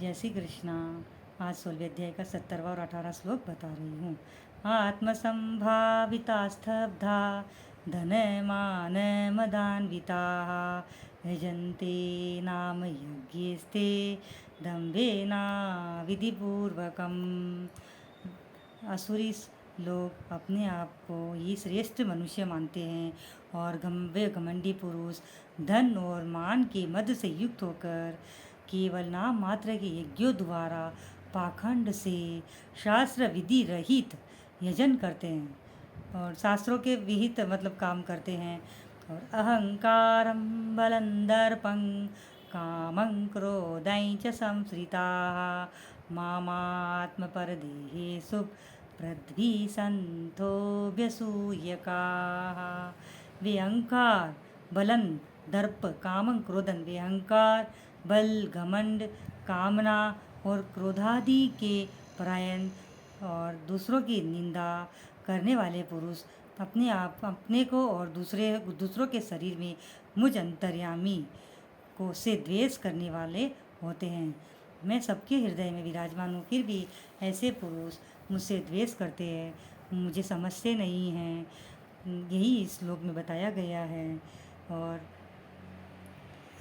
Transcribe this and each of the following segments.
जय श्री कृष्णा। आज 16वें अध्याय का 17वां और 18वां श्लोक बता रही हूँ। आत्मसंभाविता स्तब्धा धनमान मदान्विताः यजन्ते नाम यज्ञेस्ते दम्भेना विधिपूर्वकम्। असुरी लोग अपने आप को ही श्रेष्ठ मनुष्य मानते हैं और वे घमंडी पुरुष धन और मान के मद से युक्त होकर केवल नाम मात्र के यज्ञों द्वारा पाखंड से शास्त्र विधि रहित यजन करते हैं और शास्त्रों के विहित मतलब काम करते हैं। और अहंकारं बलं दर्पं कामं क्रोधं च संश्रिताः मामात्मपरदेहेषु प्रद्विषन्तोऽभ्यसूयकाः। वे अहंकार बलन दर्प कामं क्रोधन, वे अहंकार बल घमंड कामना और क्रोधादि के परायण और दूसरों की निंदा करने वाले पुरुष अपने को और दूसरों के शरीर में मुझ अंतर्यामी को से द्वेष करने वाले होते हैं। मैं सबके हृदय में विराजमान हूँ, फिर भी ऐसे पुरुष मुझसे द्वेष करते हैं, मुझे समझते नहीं हैं। यही इस श्लोक में बताया गया है। और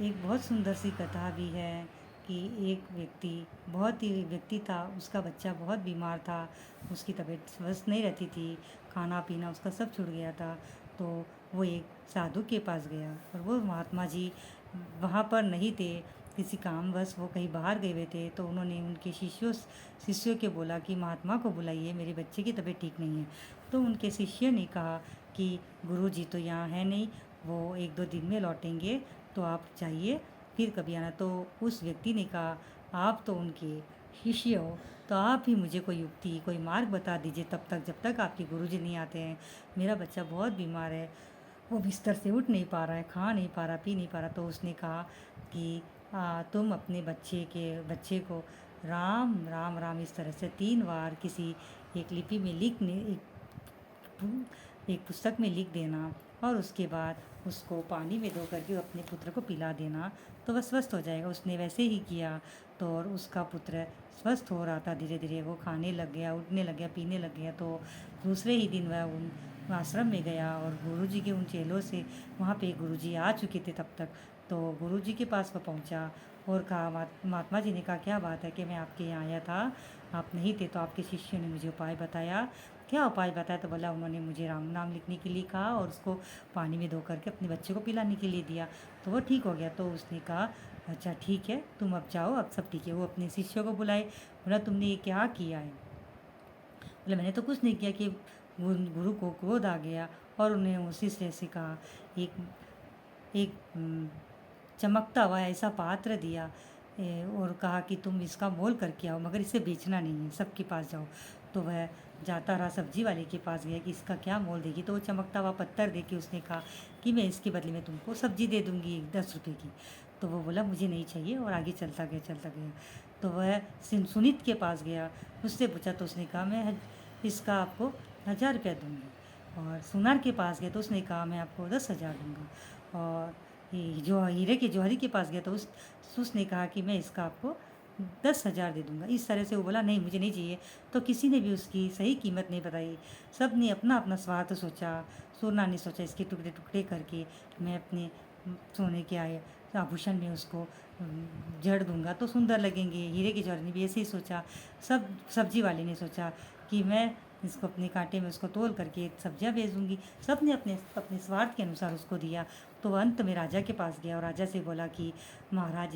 एक बहुत सुंदर सी कथा भी है कि एक व्यक्ति था, उसका बच्चा बहुत बीमार था, उसकी तबीयत स्वस्थ नहीं रहती थी, खाना पीना उसका सब छूट गया था। तो वो एक साधु के पास गया और वो महात्मा जी वहाँ पर नहीं थे, किसी कामवश वो कहीं बाहर गए हुए थे। तो उन्होंने उनके शिष्यों के बोला कि महात्मा को बुलाइए, मेरे बच्चे की तबीयत ठीक नहीं है। तो उनके शिष्य ने कहा कि गुरुजी तो यहाँ है नहीं, वो 1-2 दिन में लौटेंगे, तो आप जाइए फिर कभी आना। तो उस व्यक्ति ने कहा, आप तो उनके शिष्य हो, तो आप ही मुझे कोई युक्ति कोई मार्ग बता दीजिए जब तक आपके गुरुजी नहीं आते हैं। मेरा बच्चा बहुत बीमार है, वो बिस्तर से उठ नहीं पा रहा है, खा नहीं पा रहा, पी नहीं पा रहा। तो उसने कहा कि तुम अपने बच्चे को राम राम राम इस तरह से 3 बार किसी एक लिपि में एक पुस्तक में लिख देना और उसके बाद उसको पानी में धो करके अपने पुत्र को पिला देना, तो वह स्वस्थ हो जाएगा। उसने वैसे ही किया तो और उसका पुत्र स्वस्थ हो रहा था। धीरे धीरे वो खाने लग गया, उठने लग गया, पीने लग गया। तो दूसरे ही दिन वह उन आश्रम में गया और गुरुजी के उन चेलों से, वहाँ पे गुरुजी आ चुके थे तब तक। तो गुरुजी के पास वो पहुँचा और कहा, महात्मा जी ने कहा, क्या बात है कि मैं आपके यहाँ आया था, आप नहीं थे, तो आपके शिष्यों ने मुझे उपाय बताया। क्या उपाय बताया? तो बोला उन्होंने मुझे राम नाम लिखने के लिए कहा और उसको पानी में धो करके अपने बच्चे को पिलाने के लिए दिया, तो वो ठीक हो गया। तो उसने कहा, अच्छा ठीक है, तुम अब जाओ, अब सब ठीक है। वो अपने शिष्यों को बुलाए, बोला तुमने ये क्या किया है? बोला मैंने तो कुछ नहीं किया कि गुरु को क्रोध आ गया और उन्हें उसी से कहा, एक एक चमकता हुआ ऐसा पात्र दिया और कहा कि तुम इसका मोल करके आओ, मगर इसे बेचना नहीं है, सबके पास जाओ। तो वह जाता रहा, सब्जी वाले के पास गया कि इसका क्या मोल देगी। तो वो चमकता हुआ पत्थर दे के उसने कहा कि मैं इसके बदले में तुमको सब्जी दे दूँगी 10 रुपये की। तो वो बोला मुझे नहीं चाहिए और आगे चलता गया। तो वह सुनीत के पास गया, उससे पूछा तो उसने कहा मैं इसका आपको 1000 रुपया दूँगी। और सुनार के पास गया तो उसने कहा मैं आपको 10,000 दूँगा। और जो हीरे के जौहरी के पास गया तो उसने कहा कि मैं इसका आपको 10,000 दे दूँगा। इस तरह से वो बोला नहीं मुझे नहीं चाहिए। तो किसी ने भी उसकी सही कीमत नहीं बताई, सब ने अपना अपना स्वार्थ सोचा। सोना ने सोचा इसके टुकड़े टुकड़े करके मैं अपने सोने के आभूषण में उसको जड़ दूँगा तो सुंदर लगेंगे। हीरे के जौहरी ने भी ऐसे ही सोचा। सब्जी वाले ने सोचा कि मैं इसको अपने कांटे में उसको तोल करके सब्जियां बेच दूँगी। सब ने अपने अपने स्वार्थ के अनुसार उसको दिया। तो अंत में राजा के पास गया और राजा से बोला कि महाराज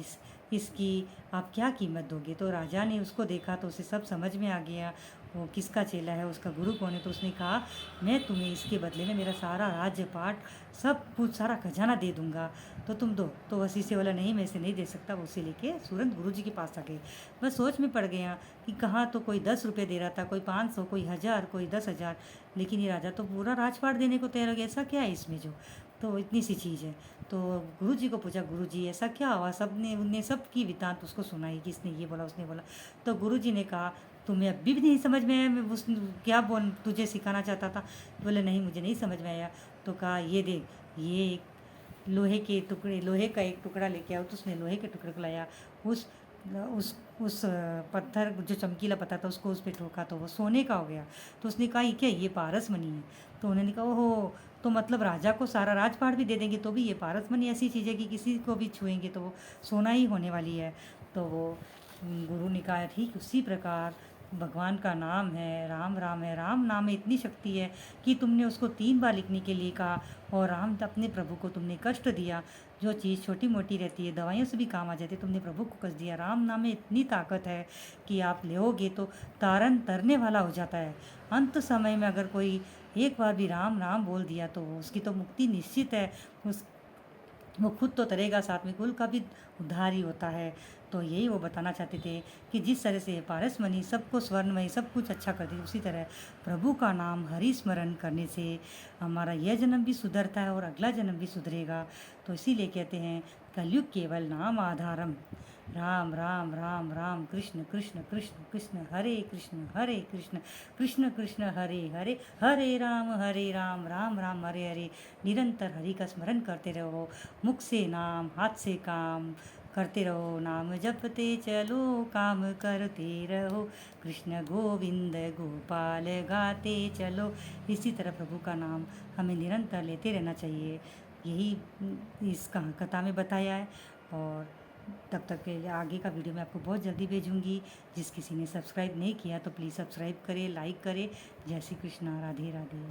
इसकी आप क्या कीमत दोगे? तो राजा ने उसको देखा तो उसे सब समझ में आ गया वो किसका चेला है, उसका गुरु कौन है। तो उसने कहा मैं तुम्हें इसके बदले में मेरा सारा राज्य पाट सब कुछ सारा खजाना दे दूँगा, तो तुम दो। तो वह शिष्य बोला नहीं मैं इसे नहीं दे सकता। वो उसे लेके तुरंत गुरु जी के पास आ गए। वह सोच में पड़ गया कि कहाँ तो कोई 10 रुपये दे रहा था, कोई 500, कोई 1000, कोई 10,000, लेकिन ये राजा तो पूरा राजपाट देने को तैयार हो गया। ऐसा क्या है इसमें जो, तो इतनी सी चीज़ है। तो गुरु जी को पूछा, गुरु जी ऐसा क्या हुआ? उनने सब की वृतांत उसको सुनाई, किसने ये बोला, उसने बोला। तो गुरु जी ने कहा तुम्हें अभी भी नहीं समझ में आया मैं उस क्या तुझे सिखाना चाहता था? बोले नहीं मुझे नहीं समझ में आया। तो कहा ये देख, ये एक लोहे का एक टुकड़ा लेके आओ। तो उसने लोहे के टुकड़े को लाया, उस उस पत्थर जो चमकीला पत्थर था उसको उस पे ठोका तो वो सोने का हो गया। तो उसने कहा ये क्या, ये पारसमणि है। तो उन्होंने कहा ओहो, तो मतलब राजा को सारा राजपाट भी दे देंगे तो भी ये पारसमणि ऐसी चीज़ है कि किसी को भी छुएंगे तो वो सोना ही होने वाली है। तो वो गुरु ने कहा ठीक उसी प्रकार भगवान का नाम है, राम राम है, राम नाम में इतनी शक्ति है कि तुमने उसको 3 बार लिखने के लिए कहा और राम अपने प्रभु को तुमने कष्ट दिया। जो चीज़ छोटी मोटी रहती है दवाइयों से भी काम आ जाती है, तुमने प्रभु को कष्ट दिया। राम नाम में इतनी ताकत है कि आप लोगे तो तारन तरने वाला हो जाता है। अंत समय में अगर कोई एक बार भी राम नाम बोल दिया तो उसकी तो मुक्ति निश्चित है। उस वो खुद तो तरेगा, साथ में कुल का भी उद्धार ही होता है। तो यही वो बताना चाहते थे कि जिस तरह से पारसमणि सबको स्वर्णमयी सब कुछ अच्छा करती है, उसी तरह प्रभु का नाम हरि स्मरण करने से हमारा यह जन्म भी सुधरता है और अगला जन्म भी सुधरेगा। तो इसीलिए कहते हैं कलयुग केवल नाम आधारम। राम राम राम राम, कृष्ण कृष्ण कृष्ण कृष्ण, हरे कृष्ण कृष्ण कृष्ण हरे हरे, हरे राम राम राम हरे हरे। निरंतर हरि का स्मरण करते रहो, मुख से नाम हाथ से काम करते रहो, नाम जपते चलो काम करते रहो, कृष्ण गोविंद गोपाल गाते चलो। इसी तरह प्रभु का नाम हमें निरंतर लेते रहना चाहिए। यही इस कथा में बताया है। और तब तक के लिए आगे का वीडियो मैं आपको बहुत जल्दी भेजूंगी। जिस किसी ने सब्सक्राइब नहीं किया तो प्लीज़ सब्सक्राइब करें, लाइक करें। जय श्री कृष्णा, राधे राधे।